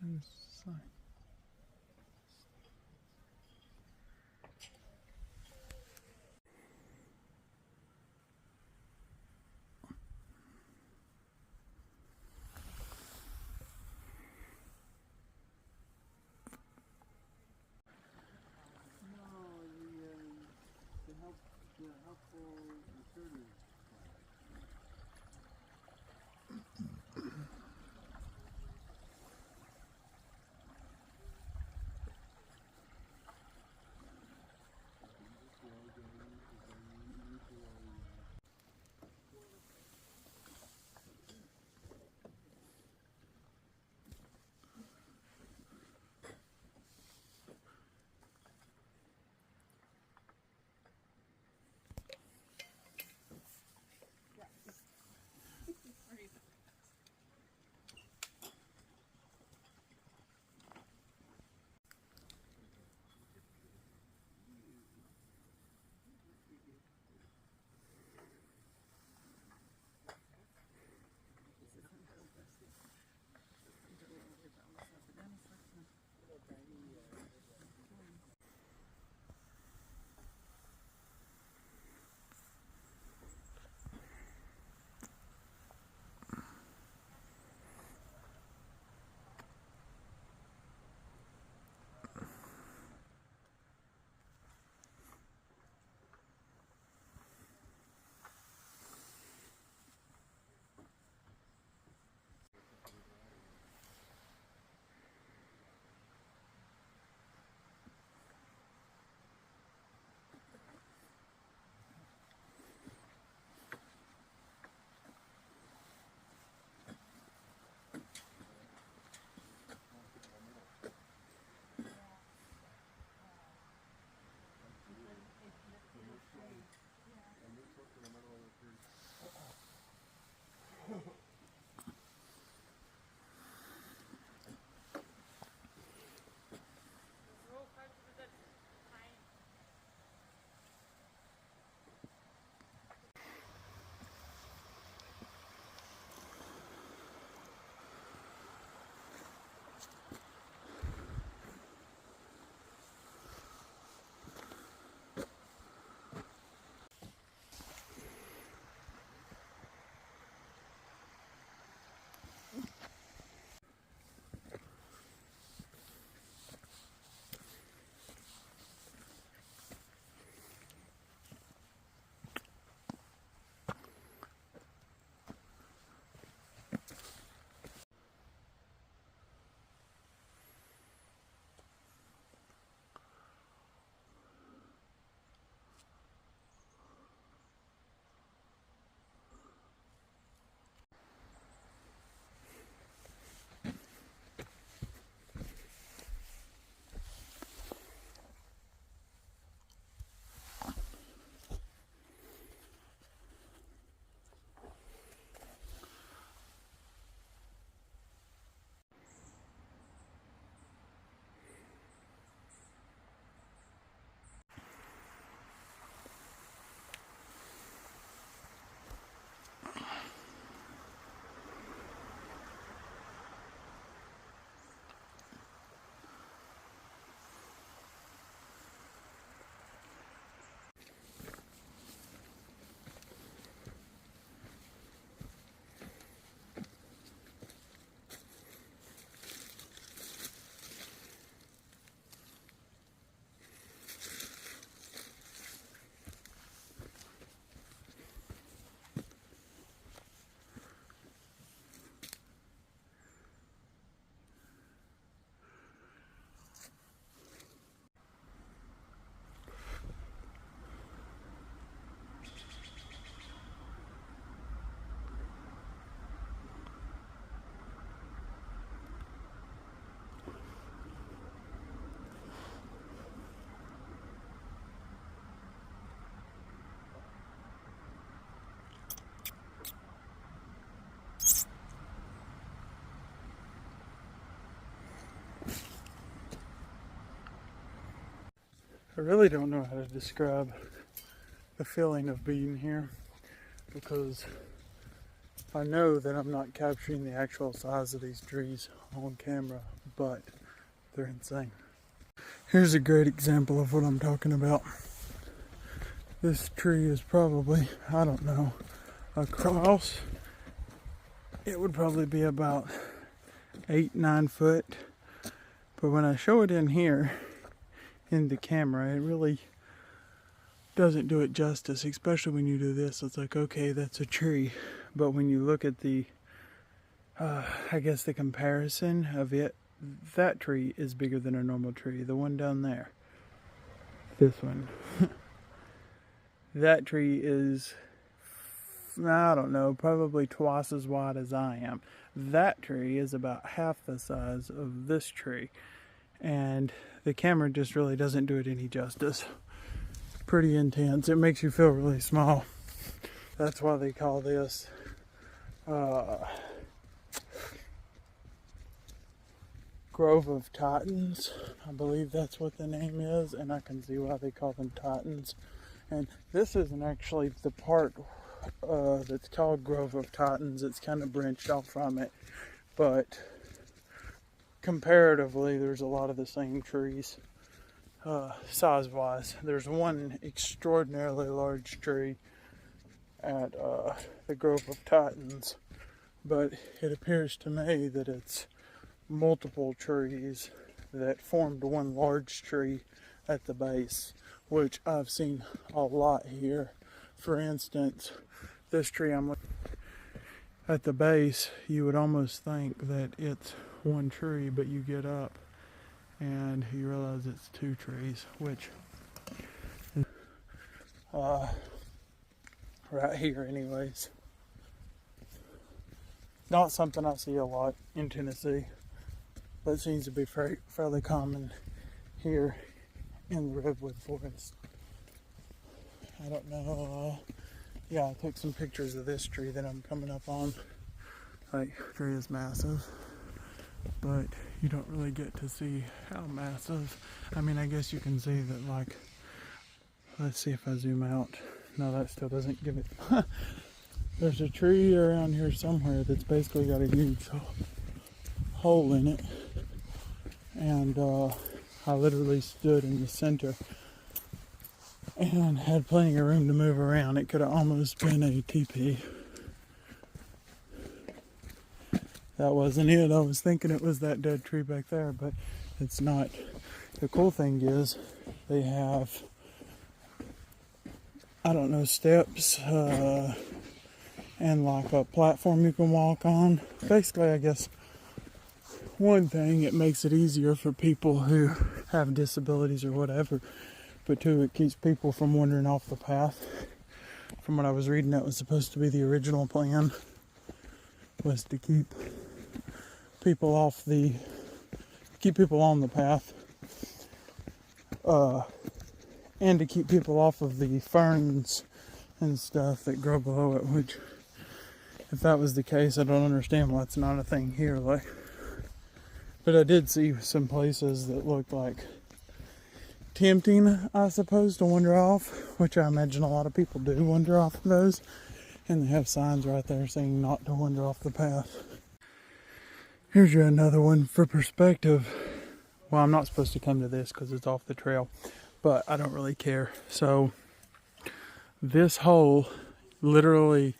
inside. The helpful inserters. I really don't know how to describe the feeling of being here because I know that I'm not capturing the actual size of these trees on camera, but they're insane. Here's a great example of what I'm talking about. This tree is probably, I don't know, across. It would probably be about 8-9 foot. But when I show it in here, in the camera, it really doesn't do it justice, especially when you do this. It's like, okay, that's a tree. But when you look at the, I guess the comparison of it, that tree is bigger than a normal tree. The one down there, this one, that tree is, I don't know, probably twice as wide as I am. That tree is about half the size of this tree. And the camera just really doesn't do it any justice. Pretty intense. It makes you feel really small. That's why they call this Grove of Titans. I believe that's what the name is, and I can see why they call them Titans. And this isn't actually the part that's called Grove of Titans. It's kind of branched off from it, but comparatively there's a lot of the same trees size wise. There's one extraordinarily large tree at the Grove of Titans, but it appears to me that it's multiple trees that formed one large tree at the base, which I've seen a lot here. For instance, this tree I'm looking at the base, you would almost think that it's one tree, but you get up and you realize it's two trees, which right here anyways. Not something I see a lot in Tennessee, but it seems to be fairly common here in the Redwood forest. I don't know, yeah, I took some pictures of this tree that I'm coming up on. Like, the tree is massive, but you don't really get to see how massive. I mean, I guess you can see that, like, let's see if I zoom out. No, that still doesn't give it. There's a tree around here somewhere that's basically got a huge hole in it. And I literally stood in the center and had plenty of room to move around. It could have almost been a teepee. That wasn't it. I was thinking it was that dead tree back there, but it's not. The cool thing is they have, I don't know, steps and like a platform you can walk on. Basically, I guess one thing, it makes it easier for people who have disabilities or whatever, but two, it keeps people from wandering off the path. From what I was reading, that was supposed to be the original plan, was to keep people on the path, and to keep people off of the ferns and stuff that grow below it, which, if that was the case, I don't understand why it's not a thing here. Like, but I did see some places that looked like tempting, I suppose, to wander off, which I imagine a lot of people do wander off of those, and they have signs right there saying not to wander off the path. Here's another one for perspective. Well, I'm not supposed to come to this because it's off the trail, but I don't really care. So this hole literally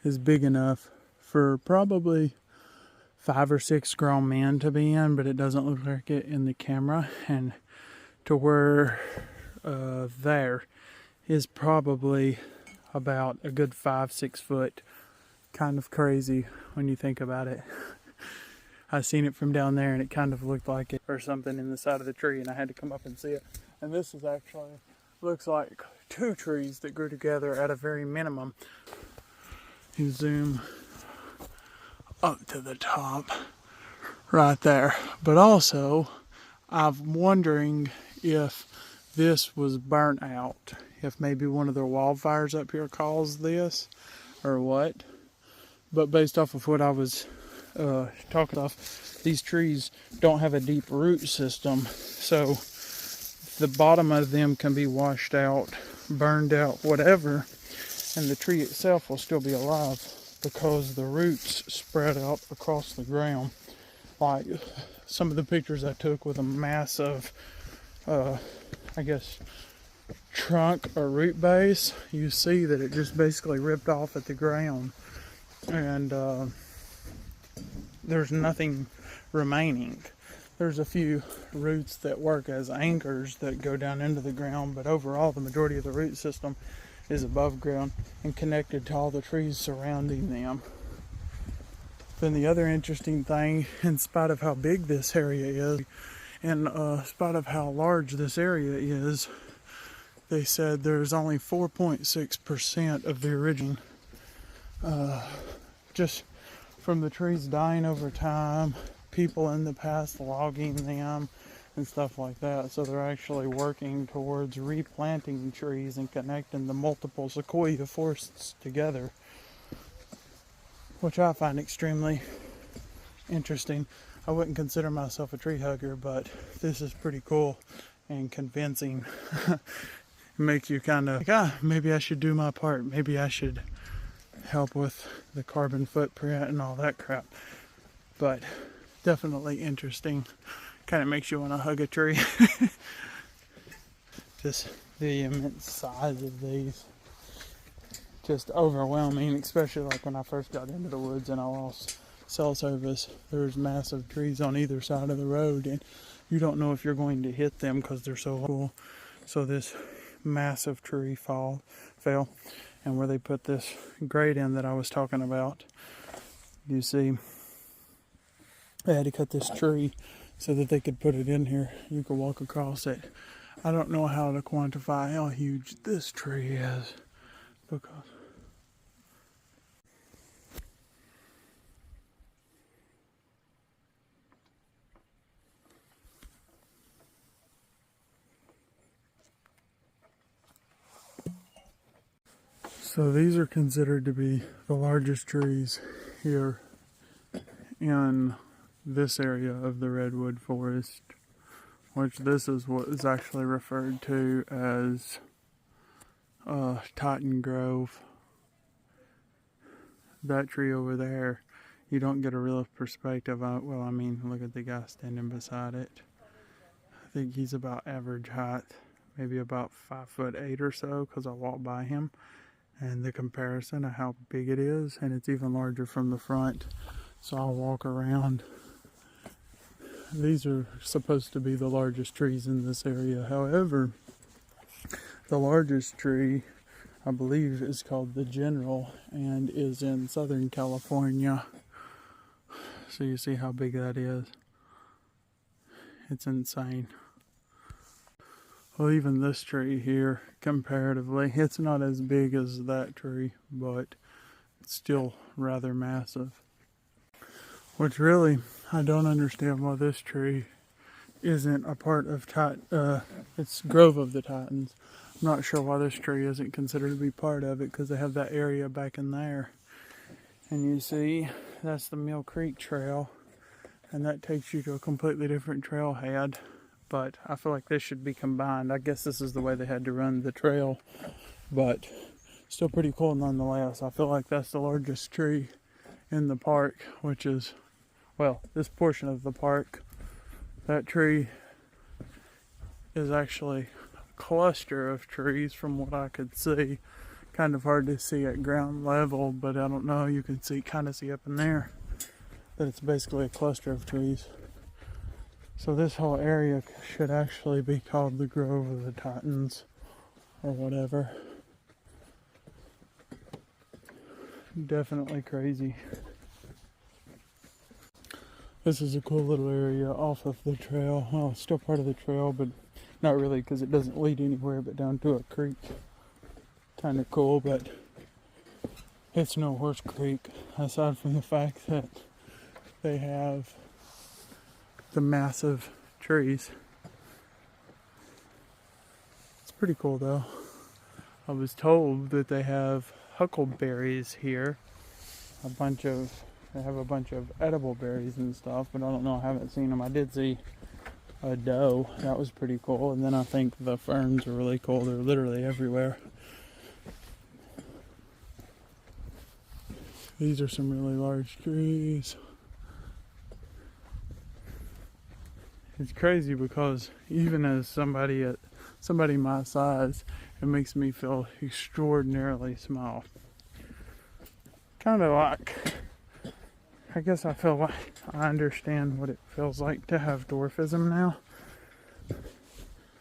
is big enough for probably 5 or 6 grown men to be in, but it doesn't look like it in the camera. And to where there is probably about a good 5-6 foot. Kind of crazy when you think about it. I seen it from down there and it kind of looked like it or something in the side of the tree, and I had to come up and see it. And this is actually, looks like 2 trees that grew together at a very minimum. You zoom up to the top right there. But also, I'm wondering if this was burnt out. If maybe one of the wildfires up here caused this or what. But based off of what I was talking off, these trees don't have a deep root system, so the bottom of them can be washed out, burned out, whatever, and the tree itself will still be alive because the roots spread out across the ground. like some of the pictures I took with a massive, I guess, trunk or root base, you see that it just basically ripped off at the ground, and there's nothing remaining. There's a few roots that work as anchors that go down into the ground, but overall the majority of the root system is above ground and connected to all the trees surrounding them. Then the other interesting thing, in spite of how big this area is, and in spite of how large this area is, they said there's only 4.6% of the original, just from the trees dying over time, people in the past logging them and stuff like that. So they're actually working towards replanting trees and connecting the multiple sequoia forests together, which I find extremely interesting. I wouldn't consider myself a tree hugger, but this is pretty cool and convincing. It makes you kind of like, maybe I should do my part. Maybe I should help with the carbon footprint and all that crap. But definitely interesting. Kind of makes you want to hug a tree. Just the immense size of these. Just overwhelming, especially like when I first got into the woods and I lost cell service. There's massive trees on either side of the road, and you don't know if you're going to hit them because they're so cool. So this massive tree fell, and where they put this grate in that I was talking about, you see they had to cut this tree so that they could put it in here. You could walk across it. I don't know how to quantify how huge this tree is, because so these are considered to be the largest trees here in this area of the Redwood forest, which this is what is actually referred to as Titan Grove. That tree over there, you don't get a real perspective on it. Well, I mean, look at the guy standing beside it. I think he's about average height, maybe about 5'8" or so, because I walked by him. And the comparison of how big it is, and it's even larger from the front. So I'll walk around. These are supposed to be the largest trees in this area. However, the largest tree, I believe, is called the General and is in Southern California. So you see how big that is. It's insane. Well, even this tree here, comparatively, it's not as big as that tree, but it's still rather massive. Which really, I don't understand why this tree isn't a part of it's Grove of the Titans. I'm not sure why this tree isn't considered to be part of it, because they have that area back in there. And you see, that's the Mill Creek Trail, and that takes you to a completely different trailhead. But I feel like this should be combined. I guess this is the way they had to run the trail, but still pretty cool nonetheless. I feel like that's the largest tree in the park, which is, well, this portion of the park. That tree is actually a cluster of trees from what I could see. Kind of hard to see at ground level, but I don't know, you can kind of see up in there that it's basically a cluster of trees. So this whole area should actually be called the Grove of the Titans, or whatever. Definitely crazy. This is a cool little area off of the trail. Well, it's still part of the trail, but not really, because it doesn't lead anywhere but down to a creek. Kind of cool, but it's no horse creek, aside from the fact that they have the massive trees. It's pretty cool though. I was told that they have huckleberries here. They have a bunch of edible berries and stuff, but I don't know, I haven't seen them. I did see a doe, that was pretty cool. And then I think the ferns are really cool. They're literally everywhere. These are some really large trees. it's crazy because even as somebody my size, it makes me feel extraordinarily small. Kind of like, I guess I feel like I understand what it feels like to have dwarfism now.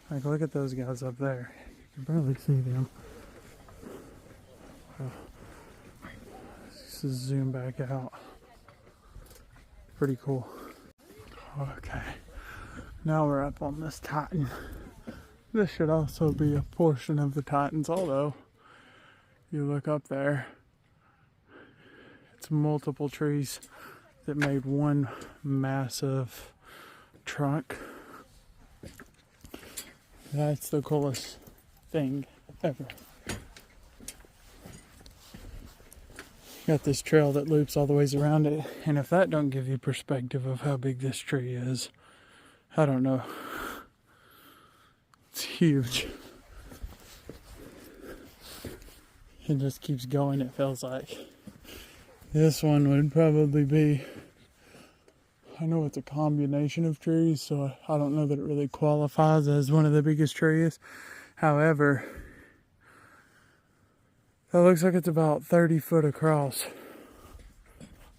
Like, look at those guys up there. You can barely see them. Let's just zoom back out. Pretty cool. Okay, now we're up on this Titan. This should also be a portion of the Titans, although you look up there, it's multiple trees that made one massive trunk. That's the coolest thing ever. Got this trail that loops all the ways around it, and if that don't give you perspective of how big this tree is, I don't know. It's huge. It just keeps going, it feels like. This one would probably be, I know it's a combination of trees, so I don't know that it really qualifies as one of the biggest trees. However, it looks like it's about 30 foot across.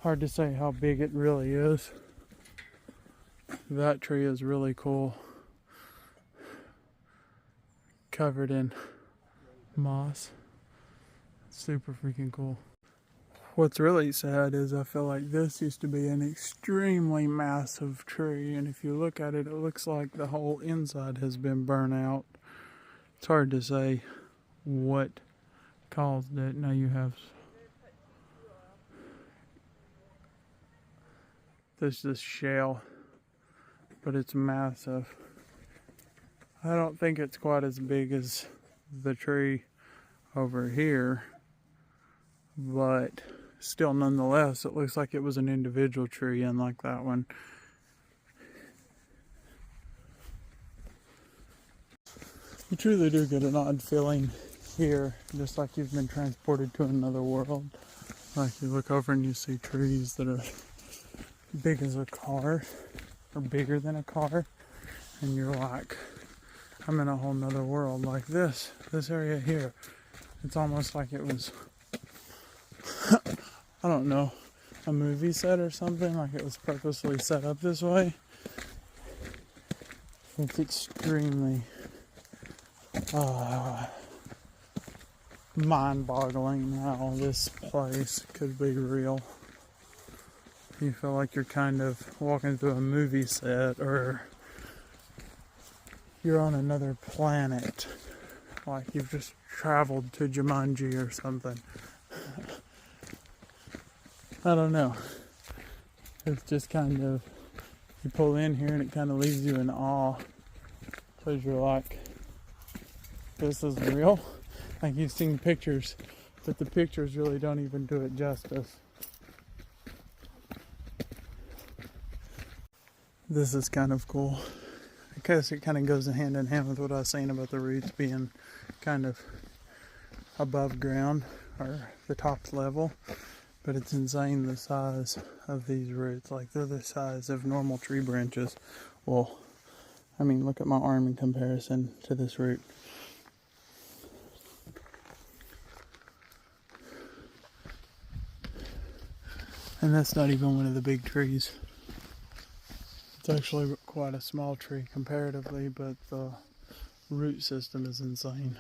Hard to say how big it really is. That tree is really cool. Covered in moss. Super freaking cool. What's really sad is I feel like this used to be an extremely massive tree, and if you look at it, it looks like the whole inside has been burnt out. It's hard to say what caused it. Now you have this shell, but it's massive. I don't think it's quite as big as the tree over here, but still, nonetheless, it looks like it was an individual tree, unlike that one. You truly do get an odd feeling here, just like you've been transported to another world. Like you look over and you see trees that are big as a car, or bigger than a car, and you're like, I'm in a whole nother world. Like this area here, it's almost like it was I don't know, a movie set or something, like it was purposely set up this way. It's extremely mind-boggling how this place could be real. You feel like you're kind of walking through a movie set, or you're on another planet, like you've just traveled to Jumanji or something. I don't know. It's just kind of, you pull in here and it kind of leaves you in awe. Because you're like, this is real. Like you've seen pictures, but the pictures really don't even do it justice. This is kind of cool. I guess it kind of goes hand in hand with what I was saying about the roots being kind of above ground, or the top level. But it's insane the size of these roots. Like they're the size of normal tree branches. Well, I mean, look at my arm in comparison to this root. And that's not even one of the big trees. It's actually quite a small tree comparatively, but the root system is insane.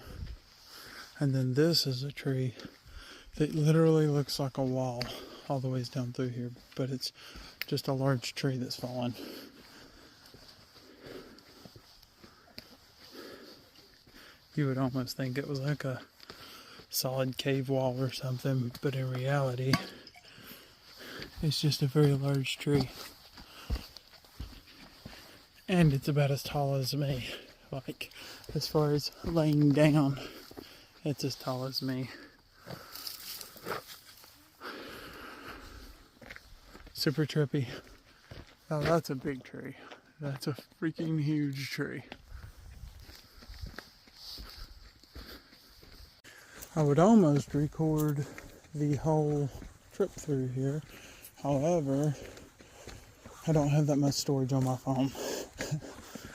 And then this is a tree that literally looks like a wall all the ways down through here, but it's just a large tree that's fallen. You would almost think it was like a solid cave wall or something, but in reality, it's just a very large tree. And it's about as tall as me. Like, as far as laying down, it's as tall as me. Super trippy. Oh, that's a big tree. That's a freaking huge tree. I would almost record the whole trip through here. However, I don't have that much storage on my phone.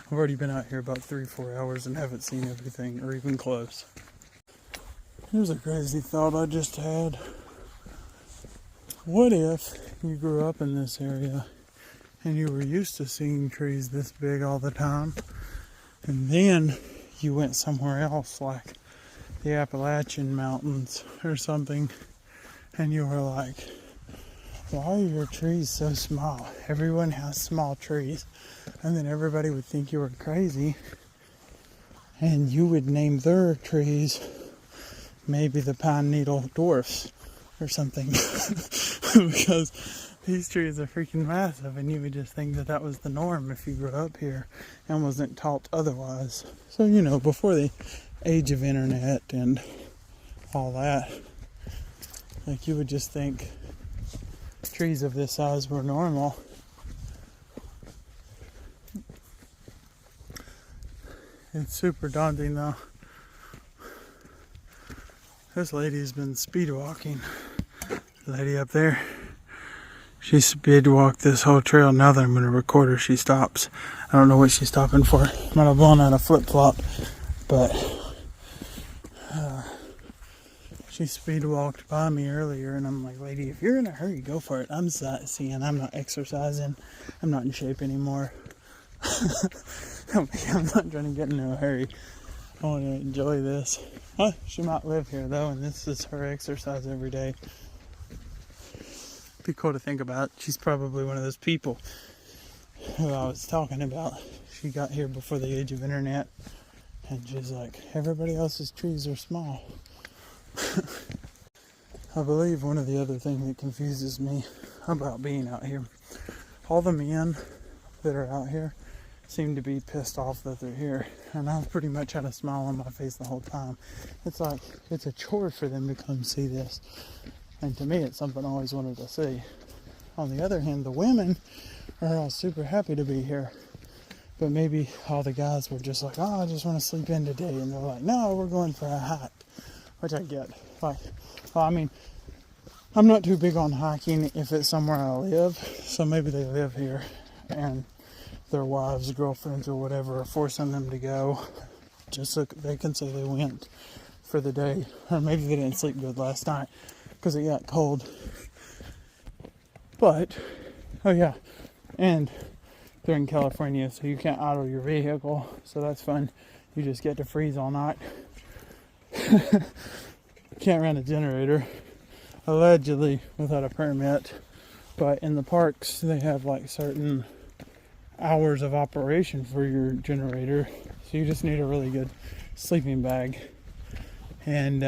I've already been out here about 3-4 hours and haven't seen everything or even close. Here's a crazy thought I just had. What if you grew up in this area and you were used to seeing trees this big all the time, and then you went somewhere else like the Appalachian Mountains or something, and you were like, why are your trees so small? Everyone has small trees. And then everybody would think you were crazy, and you would name their trees maybe the pine needle dwarfs or something. Because these trees are freaking massive, and you would just think that that was the norm if you grew up here and wasn't taught otherwise. So, you know, before the age of internet and all that, like, you would just think trees of this size were normal. It's super daunting though. This lady's been speed walking. The lady up there, she speed walked this whole trail. Now that I'm going to record her, she stops. I don't know what she's stopping for. Might have blown out a flip-flop, but she speed walked by me earlier, and I'm like, lady, if you're in a hurry, go for it. I'm sightseeing. I'm not exercising. I'm not in shape anymore. I'm not trying to get into a hurry. I want to enjoy this. Huh, she might live here though, and this is her exercise every day. Be cool to think about. She's probably one of those people who I was talking about. She got here before the age of internet, and she's like, everybody else's trees are small. I believe one of the other things that confuses me about being out here, all the men that are out here seem to be pissed off that they're here, and I've pretty much had a smile on my face the whole time. It's like it's a chore for them to come see this, and to me it's something I always wanted to see. On the other hand, the women are all super happy to be here, but maybe all the guys were just like, oh, I just want to sleep in today, and they're like, no, we're going for a hike, which I get. Like, well, I mean, I'm not too big on hiking if it's somewhere I live, so maybe they live here and their wives, girlfriends, or whatever are forcing them to go just so they can say they went for the day. Or maybe they didn't sleep good last night because it got cold. But, oh yeah, and they're in California, so you can't idle your vehicle, so that's fun. You just get to freeze all night. Can't run a generator, allegedly, without a permit. But in the parks, they have like certain hours of operation for your generator, so you just need a really good sleeping bag. And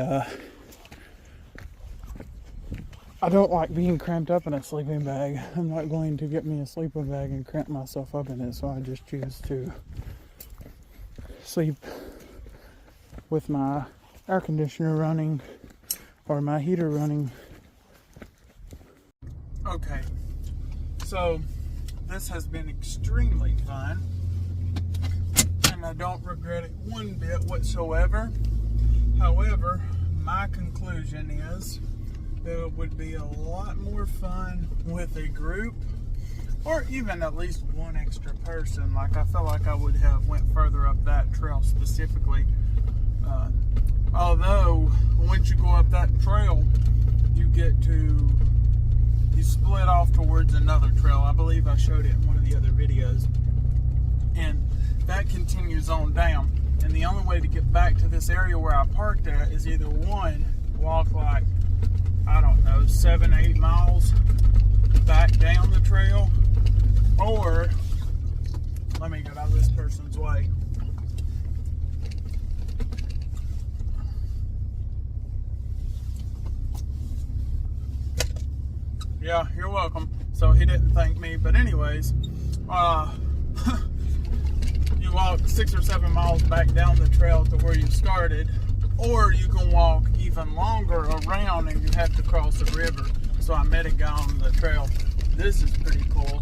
I don't like being cramped up in a sleeping bag. I'm not going to get me a sleeping bag and cramp myself up in it, so I just choose to sleep with my air conditioner running or my heater running. Okay, so this has been extremely fun, and I don't regret it one bit whatsoever. However, my conclusion is that it would be a lot more fun with a group, or even at least one extra person. Like, I felt like I would have went further up that trail specifically. Although, once you go up that trail, you split off towards another trail. I believe I showed it in one of the other videos. And that continues on down. And the only way to get back to this area where I parked at is either one, walk like, I don't know, 7-8 miles back down the trail, or let me get out of this person's way. Yeah, you're welcome. So he didn't thank me, but anyways, you walk 6 or 7 miles back down the trail to where you started, or you can walk even longer around and you have to cross a river. So I met a guy on the trail. This is pretty cool.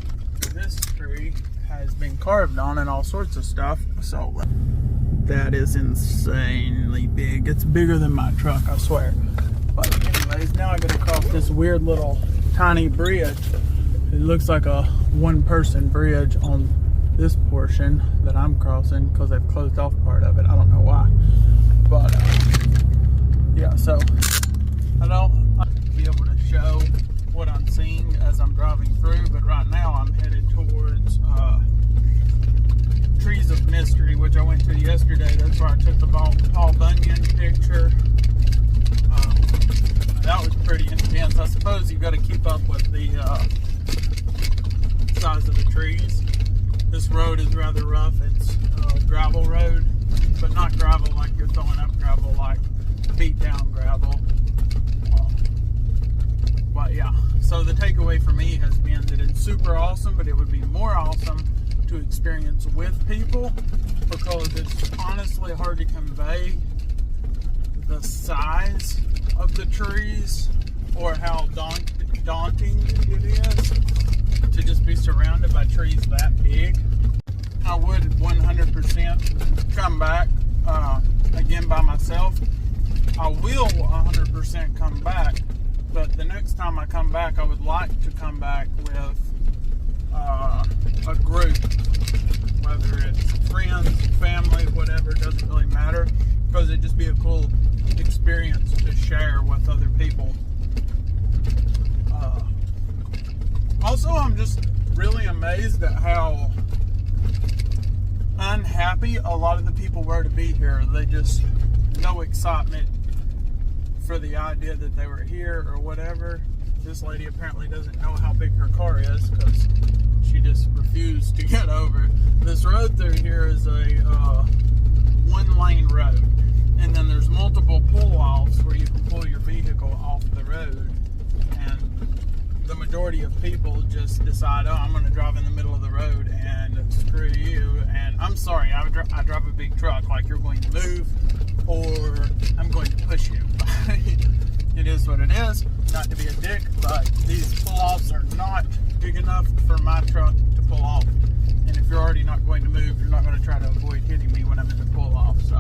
This tree has been carved on and all sorts of stuff. So that is insanely big. It's bigger than my truck, I swear. But anyways, now I gotta cross this weird little tiny bridge. It looks like a one-person bridge on this portion that I'm crossing because they've closed off part of it. I don't know why, but yeah. So I'll be able to show what I'm seeing as I'm driving through. But right now I'm headed towards Trees of Mystery, which I went to yesterday. That's where I took the Paul Bunyan picture. That was pretty intense. I suppose you've got to keep up with the size of the trees. This road is rather rough. It's a gravel road, but not gravel like you're throwing up gravel, like beat down gravel. But yeah, so the takeaway for me has been that it's super awesome, but it would be more awesome to experience with people, because it's honestly hard to convey the size of the trees or how daunting it is to just be surrounded by trees that big. I would 100% come back again by myself. I will 100% come back, but the next time I come back, I would like to come back with a group, whether it's friends, family, whatever, it doesn't really matter, because it'd just be a cool experience to share with other people. Also, I'm just really amazed at how unhappy a lot of the people were to be here. They just, no excitement for the idea that they were here or whatever. This lady apparently doesn't know how big her car is because she just refused to get over. This road through here is a one-lane road, and then there's multiple pull-offs where you can pull your vehicle off the road, and the majority of people just decide, oh, I'm going to drive in the middle of the road and screw you. And I'm sorry, I drive a big truck, like you're going to move or I'm going to push you. It is what it is. Not to be a dick, but these pull-offs are not big enough for my truck to pull off. And if you're already not going to move, you're not going to try to avoid hitting me when I'm in the pull-off. So